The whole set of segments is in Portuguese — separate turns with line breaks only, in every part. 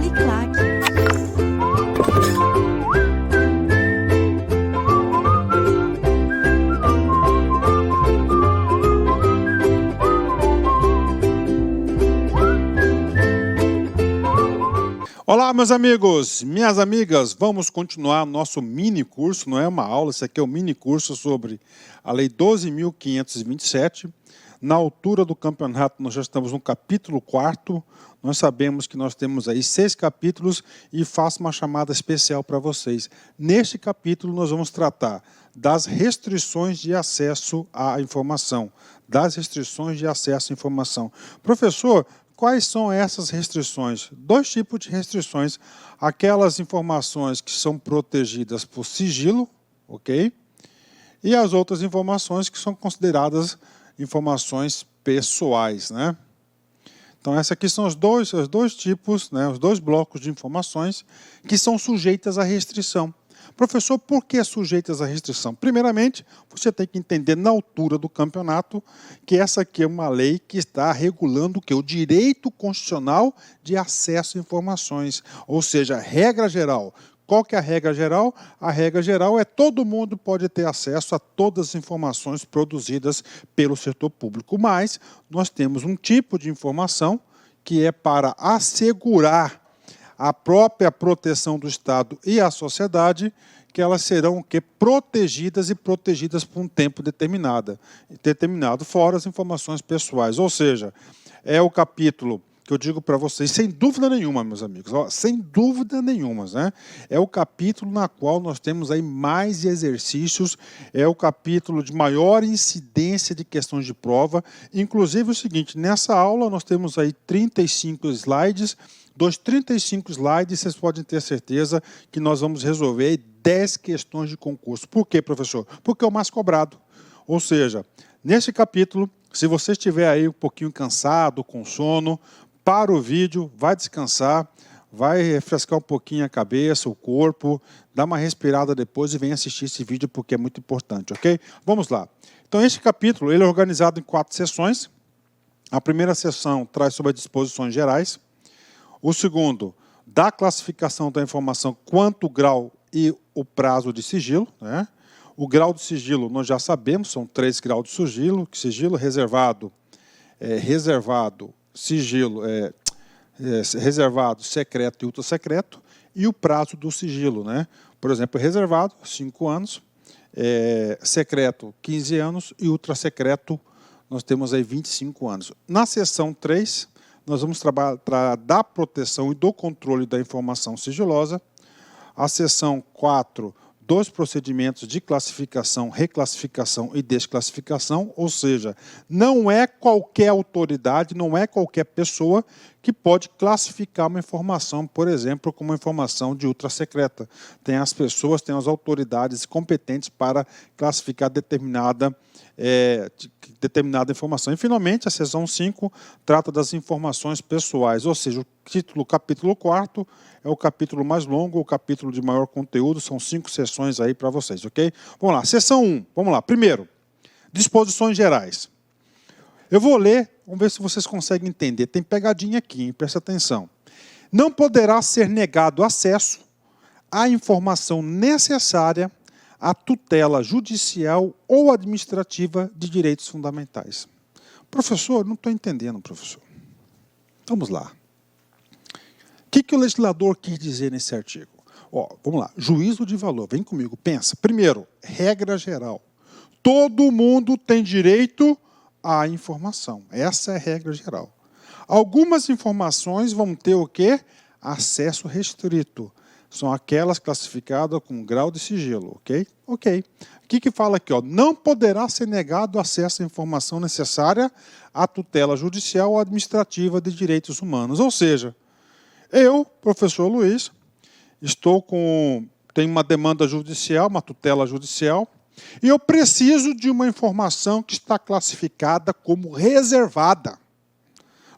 Uniclac.
Olá, meus amigos, minhas amigas, vamos continuar nosso mini curso, não é uma aula, isso aqui é um mini curso sobre a Lei 12.527. Na altura do campeonato, nós já estamos no capítulo 4º, nós sabemos que nós temos aí 6 capítulos e faço uma chamada especial para vocês. Neste capítulo, nós vamos tratar das restrições de acesso à informação, Professor, quais são essas restrições? 2 tipos de restrições. Aquelas informações que são protegidas por sigilo, ok? E as outras informações que são consideradas informações pessoais, né? Então, esses aqui são os dois tipos, né, os 2 blocos de informações que são sujeitas à restrição. Professor, por que sujeitas à restrição? Primeiramente, você tem que entender na altura do campeonato que essa aqui é uma lei que está regulando o quê? O direito constitucional de acesso a informações. Ou seja, regra geral. Qual que é a regra geral? A regra geral é todo mundo pode ter acesso a todas as informações produzidas pelo setor público. Mas nós temos um tipo de informação que é para assegurar a própria proteção do Estado e a sociedade, que elas serão protegidas por um tempo determinado, fora as informações pessoais. Ou seja, é o capítulo que eu digo para vocês, sem dúvida nenhuma, meus amigos, sem dúvida nenhuma, né? É o capítulo na qual nós temos aí mais exercícios, é o capítulo de maior incidência de questões de prova. Inclusive o seguinte, nessa aula nós temos aí 35 slides, dos 35 slides, vocês podem ter certeza que nós vamos resolver 10 questões de concurso. Por quê, professor? Porque é o mais cobrado. Ou seja, nesse capítulo, se você estiver aí um pouquinho cansado, com sono, para o vídeo, vai descansar, vai refrescar um pouquinho a cabeça, o corpo, dá uma respirada depois e vem assistir esse vídeo porque é muito importante, ok? Vamos lá. Então, esse capítulo ele é organizado em 4 sessões. A primeira sessão traz sobre as disposições gerais. O segundo, da classificação da informação quanto o grau e o prazo de sigilo, né? O grau de sigilo nós já sabemos, são 3 graus de sigilo reservado, reservado, secreto e ultrasecreto, e o prazo do sigilo, né? Por exemplo, reservado, 5 anos, secreto, 15 anos, e ultrasecreto, nós temos aí 25 anos. Na seção 3, nós vamos trabalhar da proteção e do controle da informação sigilosa. A seção 4, dos procedimentos de classificação, reclassificação e desclassificação, ou seja, não é qualquer autoridade, não é qualquer pessoa que pode classificar uma informação, por exemplo, como uma informação de ultrasecreta. Tem as pessoas, tem as autoridades competentes para classificar determinada informação. E, finalmente, a seção 5 trata das informações pessoais, ou seja, o capítulo 4º é o capítulo mais longo, o capítulo de maior conteúdo, são 5 sessões aí para vocês, ok? Vamos lá, seção 1, vamos lá. Primeiro, disposições gerais. Eu vou ler, vamos ver se vocês conseguem entender. Tem pegadinha aqui, hein? Presta atenção. Não poderá ser negado acesso à informação necessária à tutela judicial ou administrativa de direitos fundamentais. Professor, não estou entendendo, professor. Vamos lá. O que o legislador quis dizer nesse artigo? Vamos lá. Juízo de valor. Vem comigo, pensa. Primeiro, regra geral. Todo mundo tem direito à informação. Essa é a regra geral. Algumas informações vão ter o quê? Acesso restrito. São aquelas classificadas com grau de sigilo, ok? Ok. O que fala aqui? Não poderá ser negado acesso à informação necessária à tutela judicial ou administrativa de direitos humanos. Ou seja, eu, professor Luiz, tenho uma demanda judicial, uma tutela judicial, e eu preciso de uma informação que está classificada como reservada.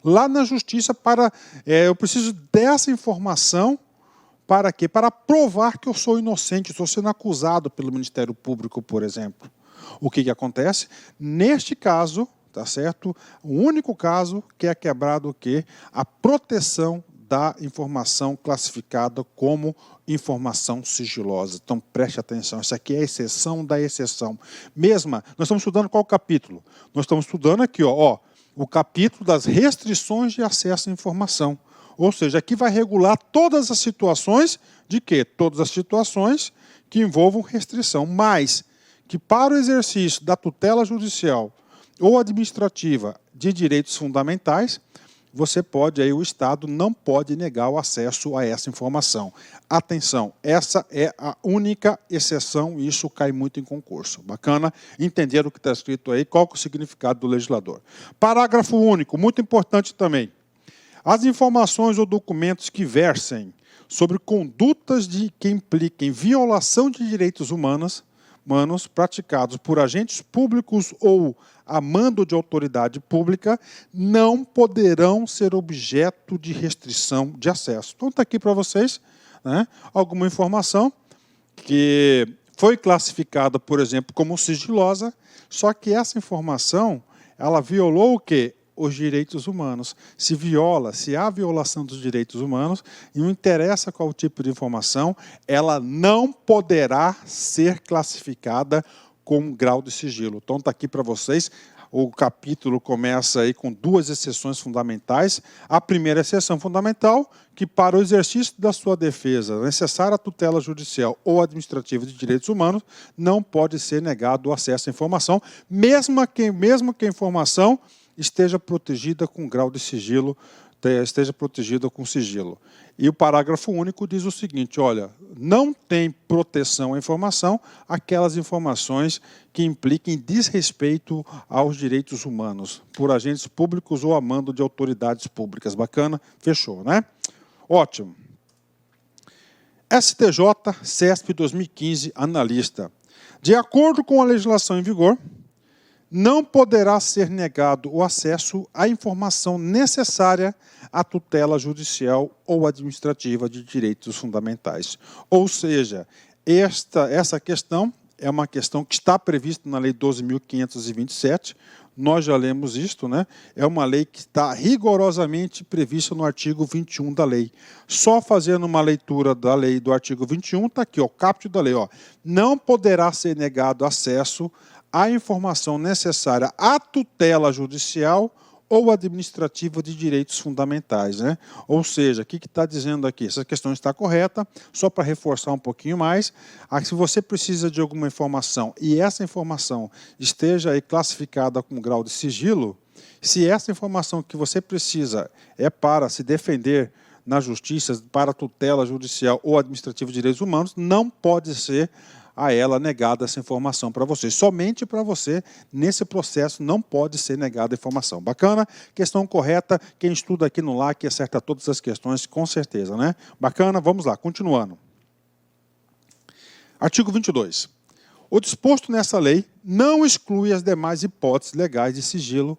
Lá na justiça, eu preciso dessa informação. Para quê? Para provar que eu sou inocente, estou sendo acusado pelo Ministério Público, por exemplo. O que acontece? Neste caso, tá certo? O único caso que é quebrado o quê? A proteção da informação classificada como informação sigilosa. Então, preste atenção, isso aqui é a exceção da exceção. Nós estamos estudando qual capítulo? Nós estamos estudando aqui, o capítulo das restrições de acesso à informação. Ou seja, aqui vai regular todas as situações de quê? Todas as situações que envolvam restrição, mas que para o exercício da tutela judicial ou administrativa de direitos fundamentais, você pode, aí o Estado não pode negar o acesso a essa informação. Atenção, essa é a única exceção e isso cai muito em concurso. Bacana entender o que está escrito aí, qual que é o significado do legislador. Parágrafo único, muito importante também. As informações ou documentos que versem sobre condutas que impliquem violação de direitos humanos praticados por agentes públicos ou a mando de autoridade pública não poderão ser objeto de restrição de acesso. Então está aqui para vocês, né, alguma informação que foi classificada, por exemplo, como sigilosa, só que essa informação, ela violou o quê? Os direitos humanos. Se há violação dos direitos humanos, e não interessa qual tipo de informação, ela não poderá ser classificada com grau de sigilo. Então está aqui para vocês, o capítulo começa aí com duas exceções fundamentais. A primeira exceção fundamental, que para o exercício da sua defesa, necessária a tutela judicial ou administrativa de direitos humanos, não pode ser negado o acesso à informação, mesmo que a informação esteja protegida com grau de sigilo, esteja protegida com sigilo. E o parágrafo único diz o seguinte, olha, não tem proteção à informação aquelas informações que impliquem desrespeito aos direitos humanos, por agentes públicos ou a mando de autoridades públicas. Bacana? Fechou, né? Ótimo. STJ, CESP 2015, analista. De acordo com a legislação em vigor, não poderá ser negado o acesso à informação necessária à tutela judicial ou administrativa de direitos fundamentais. Ou seja, essa questão é uma questão que está prevista na Lei 12.527, nós já lemos isto, né? É uma lei que está rigorosamente prevista no artigo 21 da lei. Só fazendo uma leitura da lei do artigo 21, está aqui, o caput da lei, não poderá ser negado acesso a informação necessária à tutela judicial ou administrativa de direitos fundamentais, né? Ou seja, o que está dizendo aqui? Essa questão está correta, só para reforçar um pouquinho mais, se você precisa de alguma informação e essa informação esteja aí classificada com grau de sigilo, se essa informação que você precisa é para se defender na justiça, para a tutela judicial ou administrativa de direitos humanos, não pode ser a ela negada essa informação para você. Somente para você, nesse processo, não pode ser negada a informação. Bacana? Questão correta. Quem estuda aqui no LAC acerta todas as questões, com certeza, né? Bacana? Vamos lá, continuando. Artigo 22. O disposto nessa lei não exclui as demais hipóteses legais de sigilo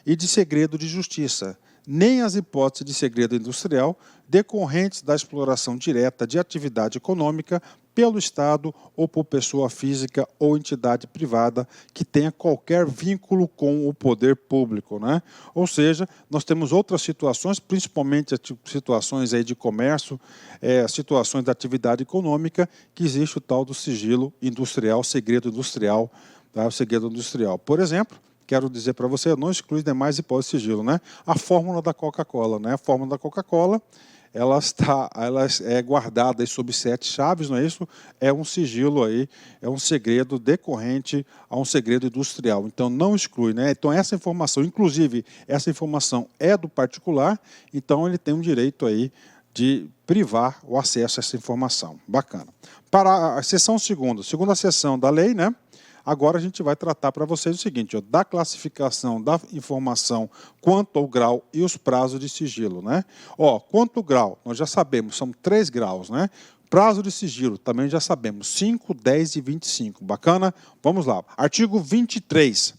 e de segredo de justiça, nem as hipóteses de segredo industrial decorrentes da exploração direta de atividade econômica pelo Estado ou por pessoa física ou entidade privada que tenha qualquer vínculo com o poder público, né? Ou seja, nós temos outras situações, principalmente situações aí de comércio, situações da atividade econômica, que existe o tal do sigilo industrial, segredo industrial, tá? O segredo industrial. Por exemplo, quero dizer para você, não exclui demais hipóteses de sigilo, né? A fórmula da Coca-Cola, né? A fórmula da Coca-Cola, ela é guardada aí sob 7 chaves, não é isso? É um sigilo aí, é um segredo decorrente a um segredo industrial. Então não exclui, né? Então essa informação, inclusive essa informação é do particular, então ele tem um direito aí de privar o acesso a essa informação. Bacana. Para a seção segunda seção da lei, né? Agora a gente vai tratar para vocês o seguinte, da classificação da informação quanto ao grau e os prazos de sigilo, né? Quanto ao grau, nós já sabemos, são 3 graus, né? Prazo de sigilo, também já sabemos, 5, 10 e 25. Bacana? Vamos lá. Artigo 23.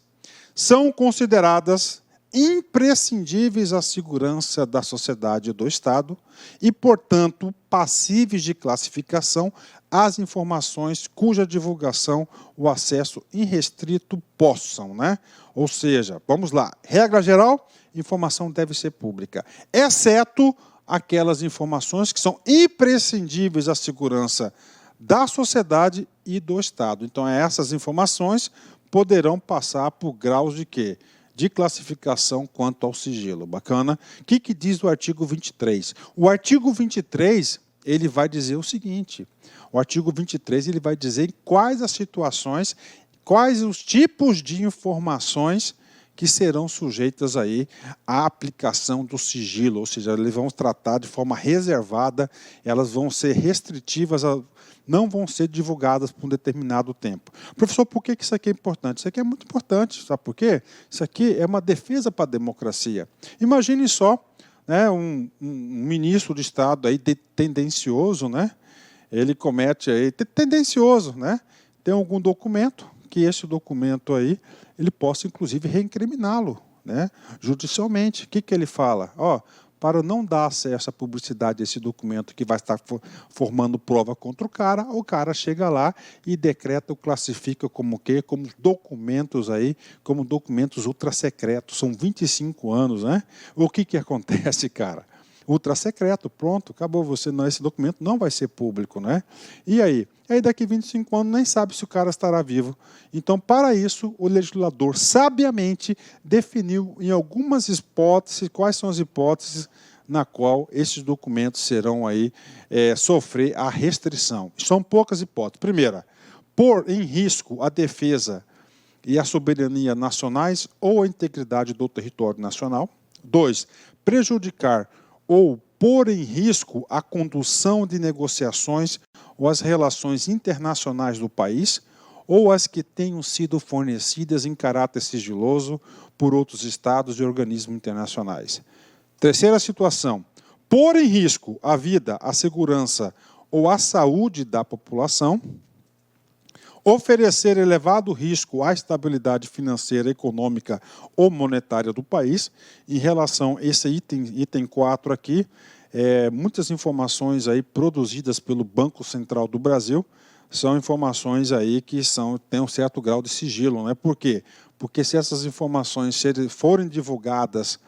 São consideradas imprescindíveis à segurança da sociedade e do Estado e, portanto, passíveis de classificação as informações cuja divulgação o acesso irrestrito possam, né? Ou seja, vamos lá, regra geral, informação deve ser pública, exceto aquelas informações que são imprescindíveis à segurança da sociedade e do Estado. Então, essas informações poderão passar por graus de quê? De classificação quanto ao sigilo. Bacana? O que diz o artigo 23? O artigo 23, ele vai dizer o seguinte, o artigo 23 ele vai dizer quais as situações, quais os tipos de informações que serão sujeitas aí à aplicação do sigilo, ou seja, eles vão tratar de forma reservada, elas vão ser restritivas, não vão ser divulgadas por um determinado tempo. Professor, por que isso aqui é importante? Isso aqui é muito importante, sabe por quê? Isso aqui é uma defesa para a democracia. Imagine só, né, um ministro de Estado aí tendencioso, né? Ele comete aí, tendencioso, né? Tem algum documento, que esse documento aí, ele possa, inclusive, reincriminá-lo, né, judicialmente. O que ele fala? Para não dar acesso à publicidade desse documento que vai estar formando prova contra o cara chega lá e decreta ou classifica como o quê? Como documentos aí, como documentos ultrasecretos. São 25 anos, né? O que acontece, cara? Ultrasecreto, pronto, acabou, esse documento não vai ser público, né? E aí? Aí daqui 25 anos nem sabe se o cara estará vivo. Então, para isso, o legislador sabiamente definiu em algumas hipóteses, quais são as hipóteses na qual esses documentos serão aí sofrer a restrição. São poucas hipóteses. Primeira, pôr em risco a defesa e a soberania nacionais ou a integridade do território nacional. 2, prejudicar ou pôr em risco a condução de negociações ou as relações internacionais do país, ou as que tenham sido fornecidas em caráter sigiloso por outros estados e organismos internacionais. Terceira situação, pôr em risco a vida, a segurança ou a saúde da população, oferecer elevado risco à estabilidade financeira, econômica ou monetária do país. Em relação a esse item 4 aqui, muitas informações aí produzidas pelo Banco Central do Brasil são informações aí que têm um certo grau de sigilo, né? Por quê? Porque se essas informações forem divulgadas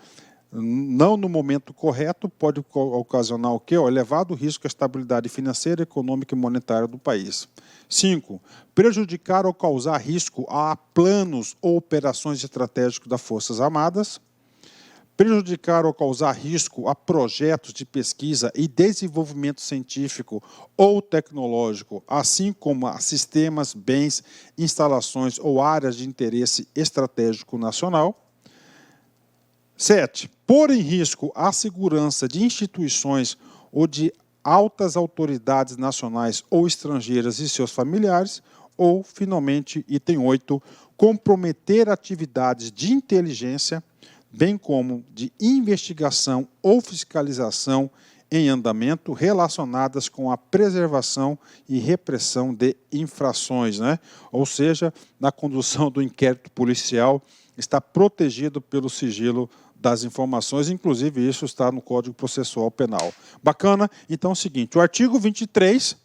não no momento correto, pode ocasionar o quê? Elevado risco à estabilidade financeira, econômica e monetária do país. 5. Prejudicar ou causar risco a planos ou operações estratégicas das Forças Armadas. Prejudicar ou causar risco a projetos de pesquisa e desenvolvimento científico ou tecnológico, assim como a sistemas, bens, instalações ou áreas de interesse estratégico nacional. 7. Pôr em risco a segurança de instituições ou de altas autoridades nacionais ou estrangeiras e seus familiares. Ou, finalmente, item 8, comprometer atividades de inteligência, bem como de investigação ou fiscalização em andamento relacionadas com a preservação e repressão de infrações, né? Ou seja, na condução do inquérito policial, está protegido pelo sigilo das informações, inclusive isso está no Código Processual Penal. Bacana? Então é o seguinte, o artigo 23,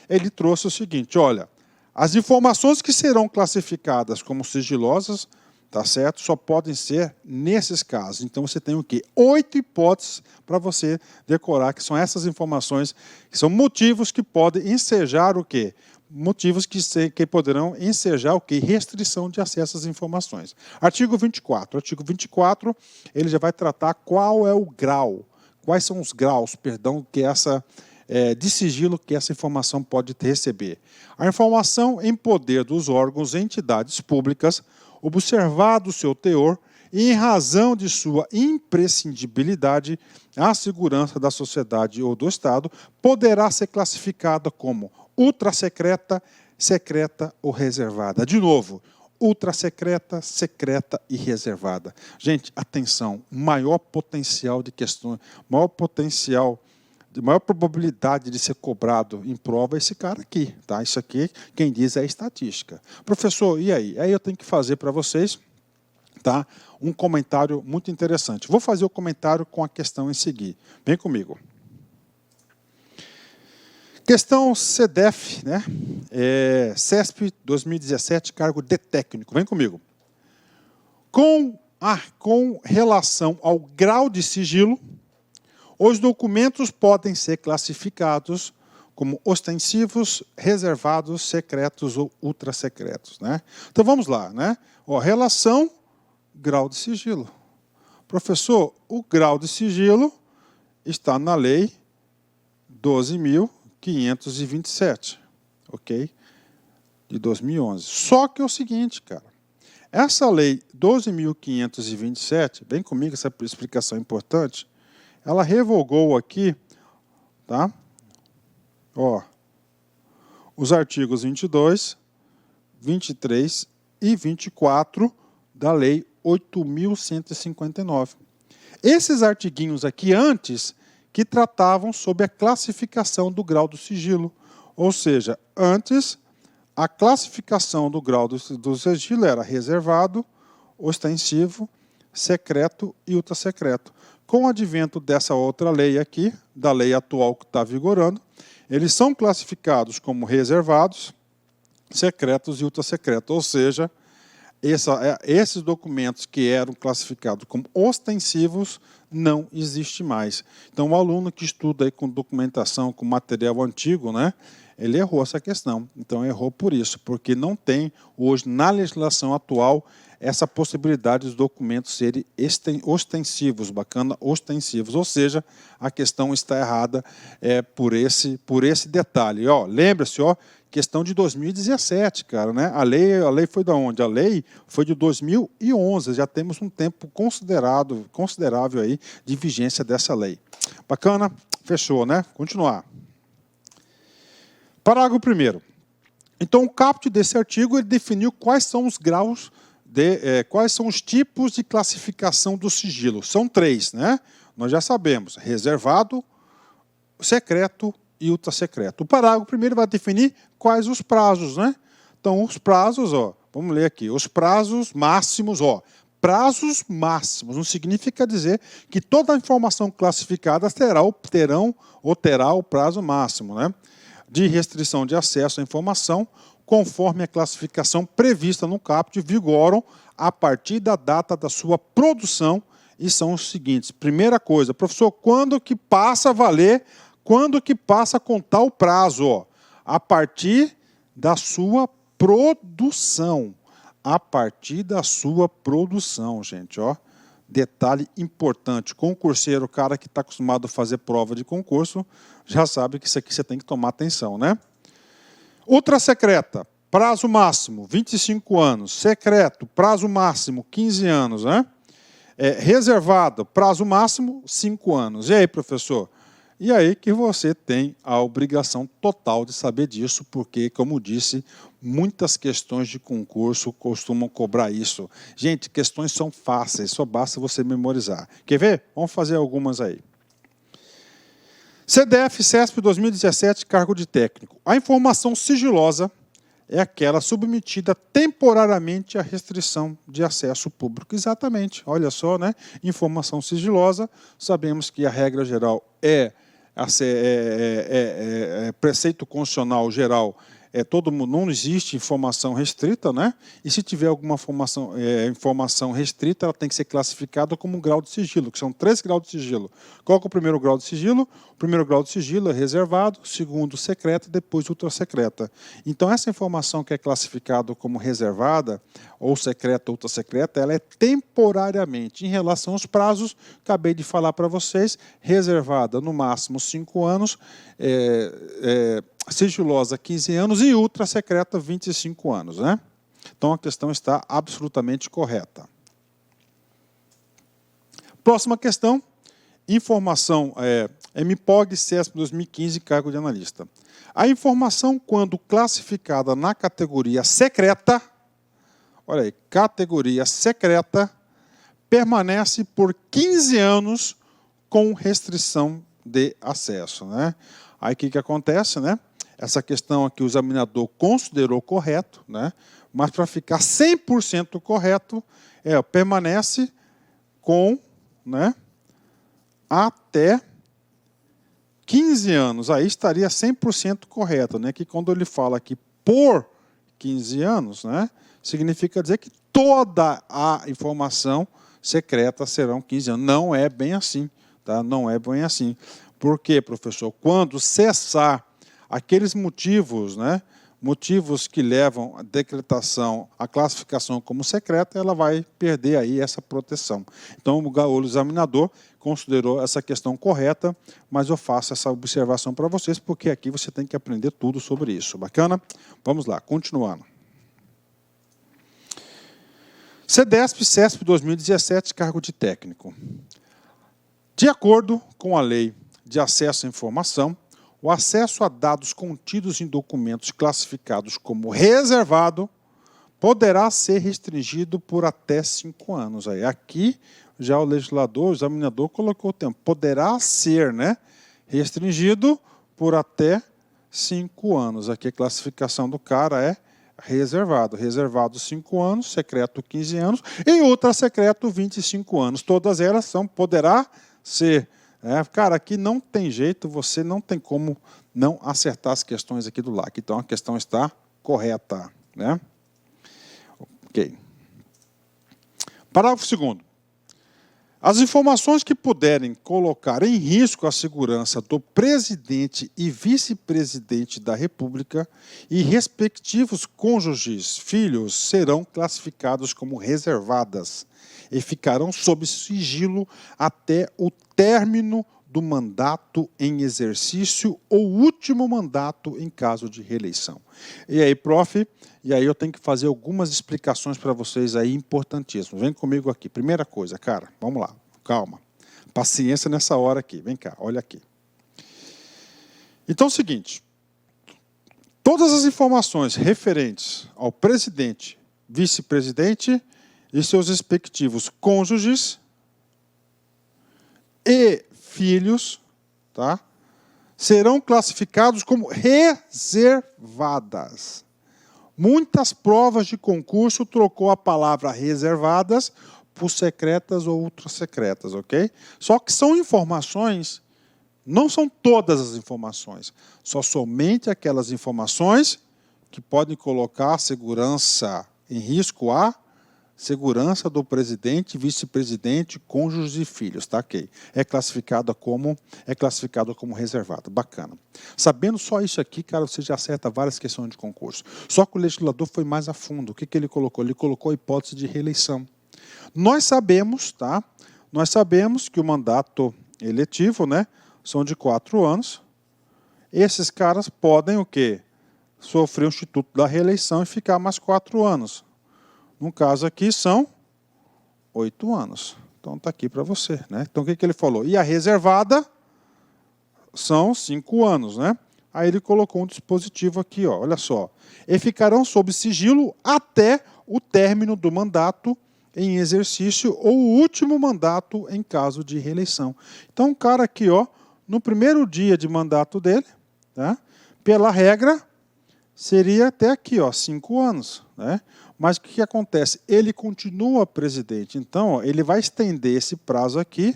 ele trouxe o seguinte, olha, as informações que serão classificadas como sigilosas, tá certo? Só podem ser nesses casos. Então você tem o quê? 8 hipóteses para você decorar, que são essas informações, que são motivos que podem ensejar o quê? Motivos que poderão ensejar o quê? Restrição de acesso às informações. Artigo 24. Artigo 24, ele já vai tratar qual é o grau, quais são os graus, perdão, que de sigilo que essa informação pode receber. A informação em poder dos órgãos e entidades públicas, observado o seu teor e em razão de sua imprescindibilidade à segurança da sociedade ou do Estado, poderá ser classificada como ultrasecreta, secreta ou reservada. De novo, ultrasecreta, secreta e reservada. Gente, atenção, maior potencial de questões, maior probabilidade de ser cobrado em prova é esse cara aqui, tá? Isso aqui, quem diz é estatística. Professor, e aí? Aí eu tenho que fazer para vocês, tá? Um comentário muito interessante. Vou fazer o comentário com a questão em seguir. Vem comigo. Questão CDF, né? CESP 2017, cargo de técnico. Vem comigo. Com relação ao grau de sigilo, Os documentos podem ser classificados como ostensivos, reservados, secretos ou ultrasecretos, né? Então vamos lá, né? Ó, relação, grau de sigilo. Professor, o grau de sigilo está na lei 12.527, ok? De 2011. Só que é o seguinte, cara, essa lei 12.527, vem comigo essa explicação importante, ela revogou aqui, tá? Ó, os artigos 22, 23 e 24 da lei 8.159. Esses artiguinhos aqui antes que tratavam sobre a classificação do grau do sigilo, ou seja, antes a classificação do grau do sigilo era reservado, ostensivo, secreto e ultrasecreto. Com o advento dessa outra lei aqui, da lei atual que está vigorando, eles são classificados como reservados, secretos e ultrasecretos, ou seja, esses documentos que eram classificados como ostensivos não existem mais. Então, o aluno que estuda aí com documentação, com material antigo, né, ele errou essa questão. Então, errou por isso, porque não tem hoje, na legislação atual, essa possibilidade dos documentos serem ostensivos, bacana, ostensivos. Ou seja, a questão está errada por esse detalhe. Lembra-se, questão de 2017, cara, né? A lei foi de onde? A lei foi de 2011, já temos um tempo considerável aí de vigência dessa lei. Bacana? Fechou, né? Continuar. Parágrafo 1º. Então, o caput desse artigo ele definiu quais são os graus, quais são os tipos de classificação do sigilo. São 3, né? Nós já sabemos, reservado, secreto e ultrasecreto. O parágrafo 1º vai definir quais os prazos, né? Então, os prazos, vamos ler aqui, os prazos máximos, prazos máximos, não significa dizer que toda a informação classificada terá o prazo máximo, né? De restrição de acesso à informação, conforme a classificação prevista no caput, vigoram a partir da data da sua produção e são os seguintes. Primeira coisa, professor, quando que passa a valer, quando que passa a contar o prazo? A partir da sua produção. A partir da sua produção, gente, Detalhe importante, concurseiro, o cara que está acostumado a fazer prova de concurso, já sabe que isso aqui você tem que tomar atenção, né? Ultrasecreta, prazo máximo, 25 anos. Secreto, prazo máximo, 15 anos, né? Reservado, prazo máximo, 5 anos. E aí, professor? E aí que você tem a obrigação total de saber disso, porque, como disse, muitas questões de concurso costumam cobrar isso. Gente, questões são fáceis, só basta você memorizar. Quer ver? Vamos fazer algumas aí. CDF-CESP 2017, cargo de técnico. A informação sigilosa é aquela submetida temporariamente à restrição de acesso público. Exatamente, olha só, né? Informação sigilosa, sabemos que a regra geral preceito constitucional geral, não existe informação restrita, né? E se tiver alguma informação restrita, ela tem que ser classificada como um grau de sigilo, que são 3 graus de sigilo. Qual que é o primeiro grau de sigilo? O primeiro grau de sigilo é reservado, o segundo secreto, depois ultrasecreta. Então, essa informação que é classificada como reservada, ou secreta ou ultrasecreta, ela é temporariamente. Em relação aos prazos, acabei de falar para vocês, reservada no máximo 5 anos, sigilosa 15 anos e ultrasecreta 25 anos, né? Então a questão está absolutamente correta. Próxima questão, informação, MPOG CESP 2015, cargo de analista. A informação, quando classificada na categoria secreta, olha aí, categoria secreta, permanece por 15 anos com restrição de acesso, né? Aí o que acontece, né? Essa questão aqui o examinador considerou correto, né? Mas para ficar 100% correto, permanece com, né, até 15 anos. Aí estaria 100% correto, né? Que quando ele fala aqui por 15 anos, né, significa dizer que toda a informação secreta serão 15 anos. Não é bem assim. tá? Não é bem assim. Por quê, professor? Quando cessar aqueles motivos, né? Motivos que levam a decretação, a classificação como secreta, ela vai perder aí essa proteção. Então, o examinador considerou essa questão correta, mas eu faço essa observação para vocês, porque aqui você tem que aprender tudo sobre isso. Bacana? Vamos lá, continuando. CDESP, CESP 2017, cargo de técnico. De acordo com a Lei de Acesso à Informação, o acesso a dados contidos em documentos classificados como reservado poderá ser restringido por até 5 anos. Aí, aqui, já o legislador, o examinador, colocou o tempo. Poderá ser, né, restringido por até 5 anos. Aqui a classificação do cara é reservado. Reservado 5 anos, secreto 15 anos e ultra secreto 25 anos. Todas elas são poderá ser. Cara, aqui não tem jeito, você não tem como não acertar as questões aqui do LAC. Então, a questão está correta, né? Ok. Parágrafo 2º. As informações que puderem colocar em risco a segurança do presidente e vice-presidente da República e respectivos cônjuges, filhos, serão classificados como reservadas e ficarão sob sigilo até o término do mandato em exercício ou último mandato em caso de reeleição. E aí, prof, e aí eu tenho que fazer algumas explicações para vocês aí importantíssimas. Vem comigo aqui. Primeira coisa, cara, vamos lá, calma. Paciência nessa hora aqui. Vem cá, olha aqui. Então é o seguinte, todas as informações referentes ao presidente, vice-presidente e seus respectivos cônjuges e filhos, tá, serão classificados como reservadas. Muitas provas de concurso trocou a palavra reservadas por secretas ou ultrasecretas, ok? Só que são informações, não são todas as informações, só somente aquelas informações que podem colocar a segurança em risco a segurança do presidente, vice-presidente, cônjuges e filhos, tá? Ok. É classificado como reservado. Bacana. Sabendo só isso aqui, cara, você já acerta várias questões de concurso. Só que o legislador foi mais a fundo. O que ele colocou? Ele colocou a hipótese de reeleição. Nós sabemos, tá? Nós sabemos que o mandato eletivo, né, são de 4 anos. Esses caras podem o quê? Sofrer o instituto da reeleição e ficar mais 4 anos. No caso aqui são 8 anos. Então está aqui para você, né? Então o que ele falou? E a reservada são 5 anos, né? Aí ele colocou um dispositivo aqui, ó, olha só. E ficarão sob sigilo até o término do mandato em exercício ou o último mandato em caso de reeleição. Então o cara aqui, ó, no primeiro dia de mandato dele, tá? Pela regra, seria até aqui, ó, 5 anos, né? Mas o que acontece? Ele continua presidente, então ó, ele vai estender esse prazo aqui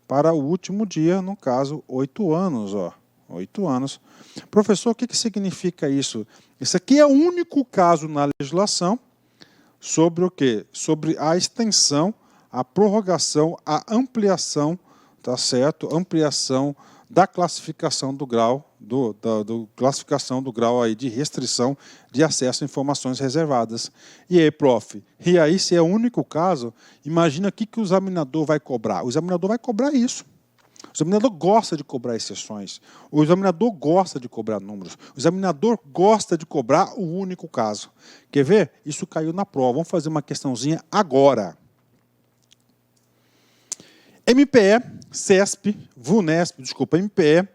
para o último dia, no caso, 8 anos. Ó, 8 anos. Professor, o que significa isso? Esse aqui é o único caso na legislação sobre o quê? Sobre a extensão, a prorrogação, a ampliação, tá certo? Ampliação da classificação do grau, classificação do grau aí de restrição de acesso a informações reservadas. E aí, prof, e aí se é o único caso, imagina o que o examinador vai cobrar. O examinador vai cobrar isso. O examinador gosta de cobrar exceções. O examinador gosta de cobrar números. O examinador gosta de cobrar o único caso. Quer ver? Isso caiu na prova. Vamos fazer uma questãozinha agora. MPE, CESP, VUNESP, desculpa, MPE,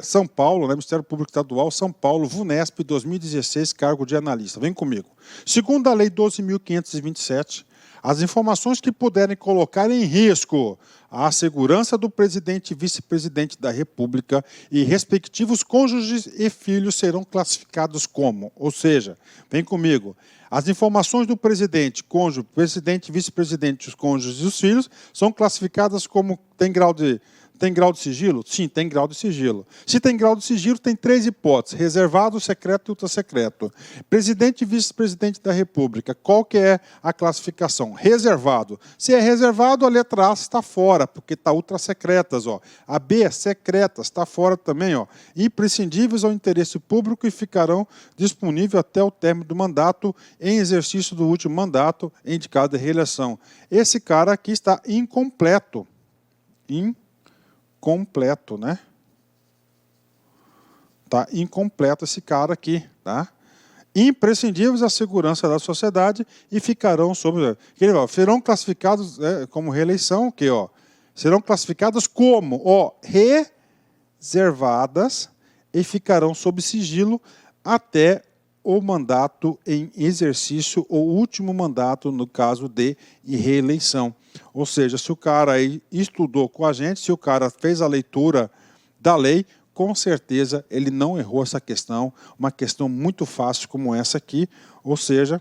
São Paulo, né, Ministério Público Estadual, São Paulo, VUNESP 2016, cargo de analista. Vem comigo. Segundo a Lei 12.527, as informações que puderem colocar em risco a segurança do presidente e vice-presidente da República e respectivos cônjuges e filhos serão classificados como, ou seja, vem comigo, as informações do presidente, cônjuge, presidente, vice-presidente, os cônjuges e os filhos são classificadas como tem Tem grau de sigilo? Sim, tem grau de sigilo. Se tem grau de sigilo, tem 3 hipóteses: reservado, secreto e ultrasecreto. Presidente e vice-presidente da República, qual que é a classificação? Reservado. Se é reservado, a letra A está fora, porque está ultrasecretas. Ó. A B, secretas, está fora também. Ó. Imprescindíveis ao interesse público e ficarão disponíveis até o término do mandato, em exercício do último mandato, indicado de reeleição. Esse cara aqui está incompleto. Incompleto, né? Tá incompleto esse cara aqui, tá? Imprescindíveis à segurança da sociedade e ficarão serão classificados como reeleição, que ó, serão classificadas como reservadas e ficarão sob sigilo até o mandato em exercício ou último mandato no caso de reeleição. Ou seja, se o cara aí estudou com a gente, se o cara fez a leitura da lei, com certeza ele não errou essa questão, uma questão muito fácil como essa aqui, ou seja,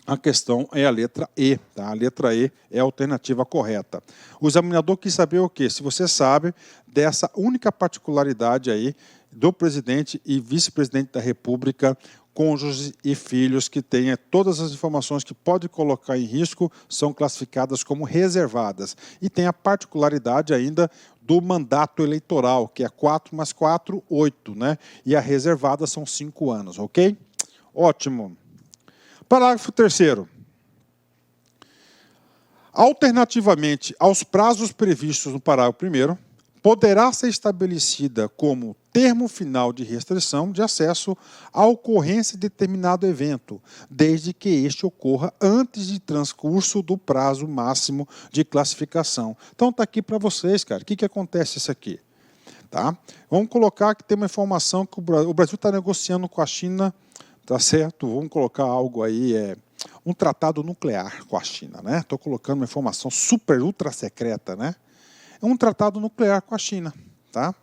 a questão é a letra E, tá? A letra E é a alternativa correta. O examinador quis saber o quê? Se você sabe dessa única particularidade aí do presidente e vice-presidente da República, cônjuges e filhos que tenha todas as informações que pode colocar em risco são classificadas como reservadas. E tem a particularidade ainda do mandato eleitoral, que é 4 mais 4, 8, né? E a reservada são 5 anos, ok? Ótimo. Parágrafo 3º. Alternativamente aos prazos previstos no parágrafo 1º, poderá ser estabelecida como termo final de restrição de acesso à ocorrência de determinado evento, desde que este ocorra antes de transcurso do prazo máximo de classificação. Então está aqui para vocês, cara. O que acontece isso aqui? Tá? Vamos colocar que tem uma informação que o Brasil está negociando com a China, tá certo? Vamos colocar algo aí, um tratado nuclear com a China, né? Estou colocando uma informação super, ultra secreta, né? É um tratado nuclear com a China, tá?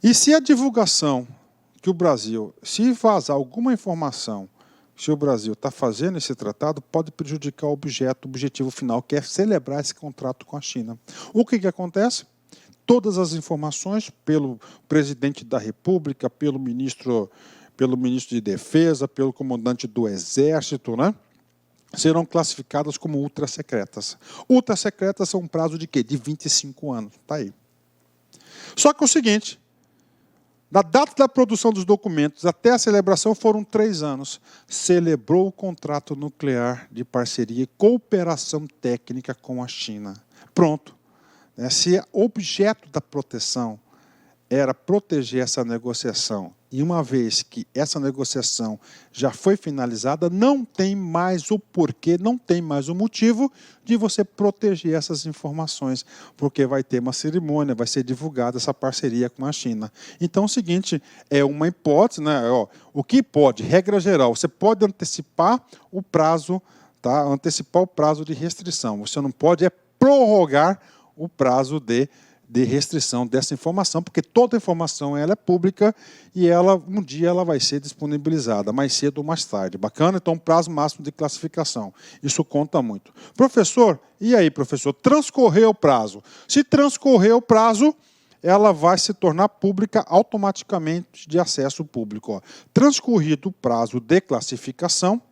E se a divulgação que o Brasil, se vazar alguma informação que o Brasil está fazendo esse tratado, pode prejudicar o objetivo final, que é celebrar esse contrato com a China. O que acontece? Todas as informações, pelo presidente da República, pelo ministro de Defesa, pelo comandante do Exército, né? Serão classificadas como ultrasecretas. Ultrasecretas são um prazo de quê? De 25 anos. Está aí. Só que é o seguinte, da data da produção dos documentos até a celebração foram 3 anos. Celebrou o contrato nuclear de parceria e cooperação técnica com a China. Pronto. Se o objeto da proteção era proteger essa negociação, e uma vez que essa negociação já foi finalizada, não tem mais o porquê, não tem mais o motivo de você proteger essas informações, porque vai ter uma cerimônia, vai ser divulgada essa parceria com a China. Então, é o seguinte, é uma hipótese, né? O que pode, regra geral, você pode antecipar o prazo, tá? Antecipar o prazo de restrição. Você não pode prorrogar o prazo de restrição dessa informação, porque toda informação ela é pública e um dia ela vai ser disponibilizada, mais cedo ou mais tarde. Bacana? Então, prazo máximo de classificação. Isso conta muito. Professor, e aí, professor? Transcorreu o prazo. Se transcorrer o prazo, ela vai se tornar pública automaticamente de acesso público. Transcorrido o prazo de classificação,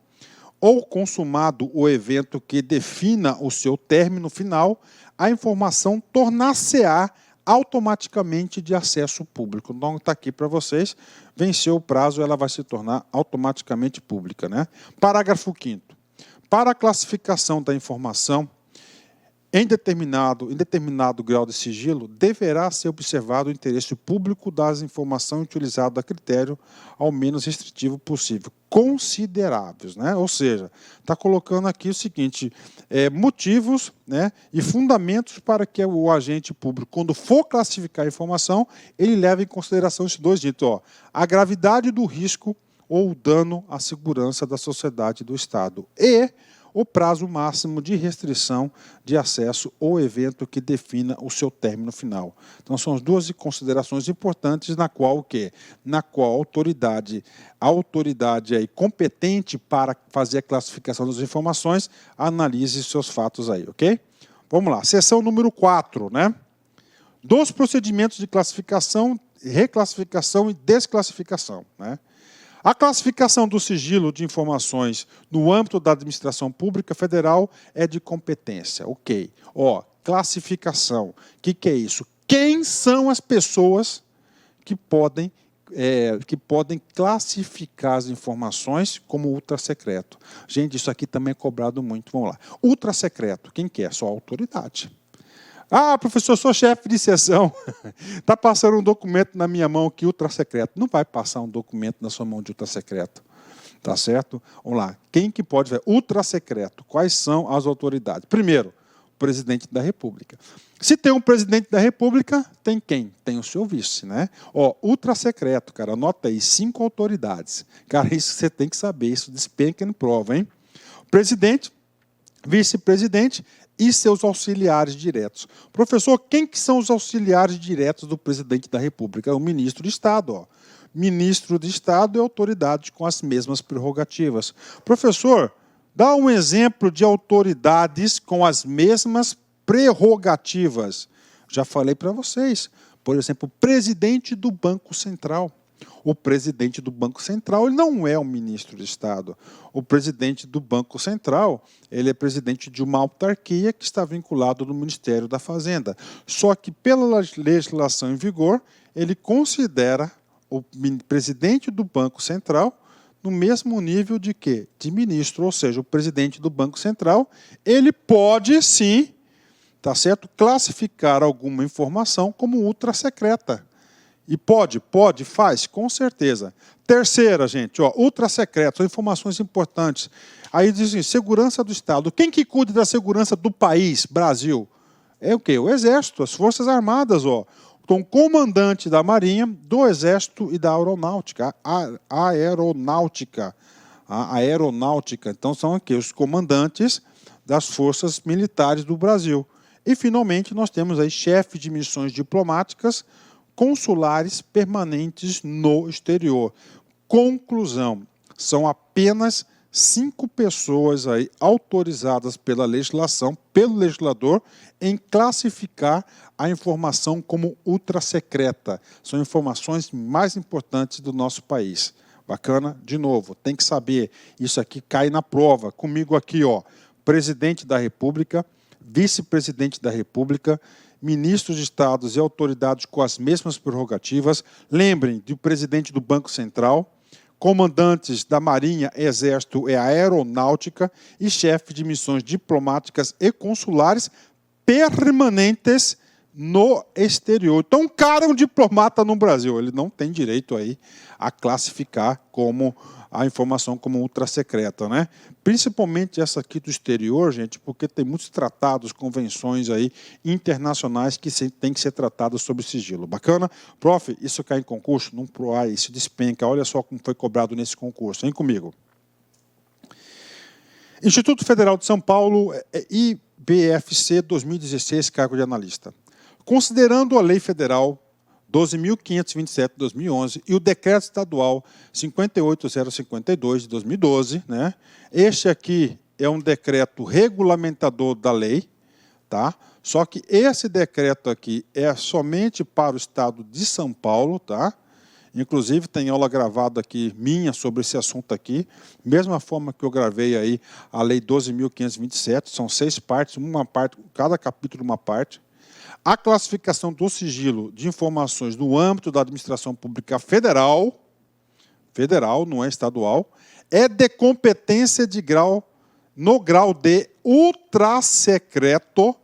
ou consumado o evento que defina o seu término final, a informação tornar-se-á automaticamente de acesso público. Então, está aqui para vocês, venceu o prazo, ela vai se tornar automaticamente pública, né? Parágrafo 5º. Para a classificação da informação, em determinado grau de sigilo, deverá ser observado o interesse público das informações utilizadas a critério ao menos restritivo possível. Consideráveis, né? Ou seja, está colocando aqui o seguinte, motivos, né, e fundamentos para que o agente público, quando for classificar a informação, ele leve em consideração esses 2 ditos, a gravidade do risco ou dano à segurança da sociedade e do Estado, e o prazo máximo de restrição de acesso ou evento que defina o seu término final. Então, são as 2 considerações importantes na qual a autoridade aí competente para fazer a classificação das informações analise seus fatos aí, ok? Vamos lá, seção número 4, né? dos procedimentos de classificação, reclassificação e desclassificação, né? A classificação do sigilo de informações no âmbito da administração pública federal é de competência. Ok. Classificação. O que é isso? Quem são as pessoas que podem classificar as informações como ultrasecreto? Gente, isso aqui também é cobrado muito. Vamos lá. Ultrasecreto, quem que é? Só a autoridade. Ah, professor, sou chefe de seção. Está passando um documento na minha mão aqui, ultrasecreto. Não vai passar um documento na sua mão de ultrasecreto. Tá certo? Vamos lá. Quem que pode ver? Ultrasecreto. Quais são as autoridades? Primeiro, o presidente da República. Se tem um presidente da República, tem quem? Tem o seu vice, né? Ultrasecreto, cara, anota aí, 5 autoridades. Cara, isso você tem que saber, isso despenca em prova, hein? Presidente, vice-presidente e seus auxiliares diretos. Professor, quem que são os auxiliares diretos do presidente da República? É o ministro de Estado, Ministro de Estado é autoridade com as mesmas prerrogativas. Professor, dá um exemplo de autoridades com as mesmas prerrogativas. Já falei para vocês. Por exemplo, o presidente do Banco Central. O presidente do Banco Central ele não é o ministro de Estado. O presidente do Banco Central ele é presidente de uma autarquia que está vinculado no Ministério da Fazenda. Só que, pela legislação em vigor, ele considera o presidente do Banco Central no mesmo nível de quê? De ministro, ou seja, o presidente do Banco Central, ele pode sim, tá certo, classificar alguma informação como ultrasecreta. E pode, faz, com certeza. Terceira, gente, ultrasecreto, são informações importantes. Aí dizem, segurança do Estado. Quem que cuida da segurança do país, Brasil? É o quê? O Exército, as Forças Armadas, Então, comandante da Marinha, do Exército e da Aeronáutica. A aeronáutica. Então, são aqui os comandantes das forças militares do Brasil. E, finalmente, nós temos aí chefe de missões diplomáticas, consulares permanentes no exterior. Conclusão, são apenas 5 pessoas aí autorizadas pela legislação, pelo legislador, em classificar a informação como ultrasecreta. São informações mais importantes do nosso país. Bacana? De novo, tem que saber. Isso aqui cai na prova. Comigo aqui, presidente da República, vice-presidente da República, ministros de estados e autoridades com as mesmas prerrogativas. Lembrem do presidente do Banco Central, comandantes da Marinha, Exército e Aeronáutica e chefe de missões diplomáticas e consulares permanentes no exterior. Então, um diplomata no Brasil, ele não tem direito aí a classificar como a informação como ultrasecreta, né? Principalmente essa aqui do exterior, gente, porque tem muitos tratados, convenções aí internacionais que têm que ser tratados sob sigilo. Bacana? Prof, isso cai em concurso? Não proai, isso despenca. Olha só como foi cobrado nesse concurso. Vem comigo. Instituto Federal de São Paulo, IBFC 2016, cargo de analista. Considerando a Lei Federal 12.527 de 2011 e o Decreto Estadual 58052 de 2012, né? Este aqui é um decreto regulamentador da lei, tá? Só que esse decreto aqui é somente para o Estado de São Paulo, tá? Inclusive tem aula gravada aqui minha sobre esse assunto aqui, mesma forma que eu gravei aí a Lei 12.527, são 6 partes, uma parte, cada capítulo uma parte. A classificação do sigilo de informações no âmbito da administração pública federal, não é estadual, é de competência no grau de ultrasecreto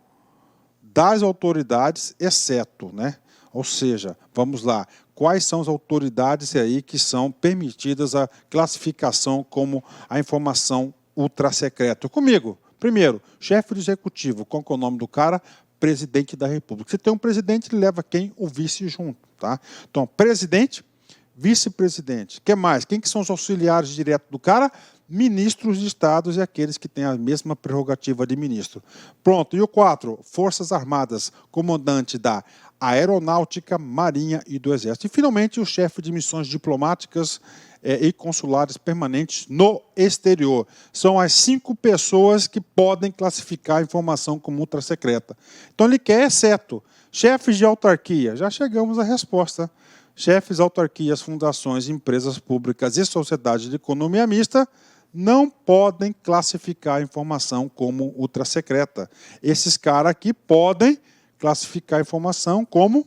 das autoridades, exceto, né? Ou seja, vamos lá, quais são as autoridades aí que são permitidas a classificação como a informação ultrasecreta? Comigo, primeiro, chefe do executivo, qual que é o nome do cara? Presidente da República. Se tem um presidente, ele leva quem? O vice junto, tá? Então, presidente, vice-presidente. O que mais? Quem que são os auxiliares diretos do cara? Ministros de estados e aqueles que têm a mesma prerrogativa de ministro. Pronto. E o 4, Forças Armadas, comandante da Aeronáutica, Marinha e do Exército. E, finalmente, o chefe de missões diplomáticas e consulares permanentes no exterior. São as 5 pessoas que podem classificar a informação como ultrasecreta. Então, ele quer exceto Chefes de autarquia, já chegamos à resposta. Chefes, autarquias, fundações, empresas públicas e sociedades de economia mista não podem classificar a informação como ultrasecreta. Esses caras aqui podem classificar a informação como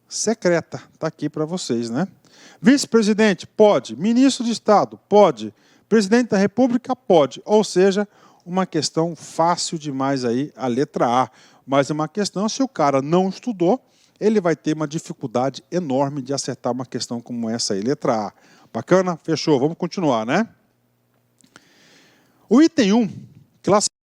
secreta. Está aqui para vocês, né? Vice-presidente, pode. Ministro de Estado, pode. Presidente da República, pode. Ou seja, uma questão fácil demais aí, a letra A. Mas é uma questão, se o cara não estudou, ele vai ter uma dificuldade enorme de acertar uma questão como essa aí, letra A. Bacana? Fechou. Vamos continuar, né? O item 1, classificação.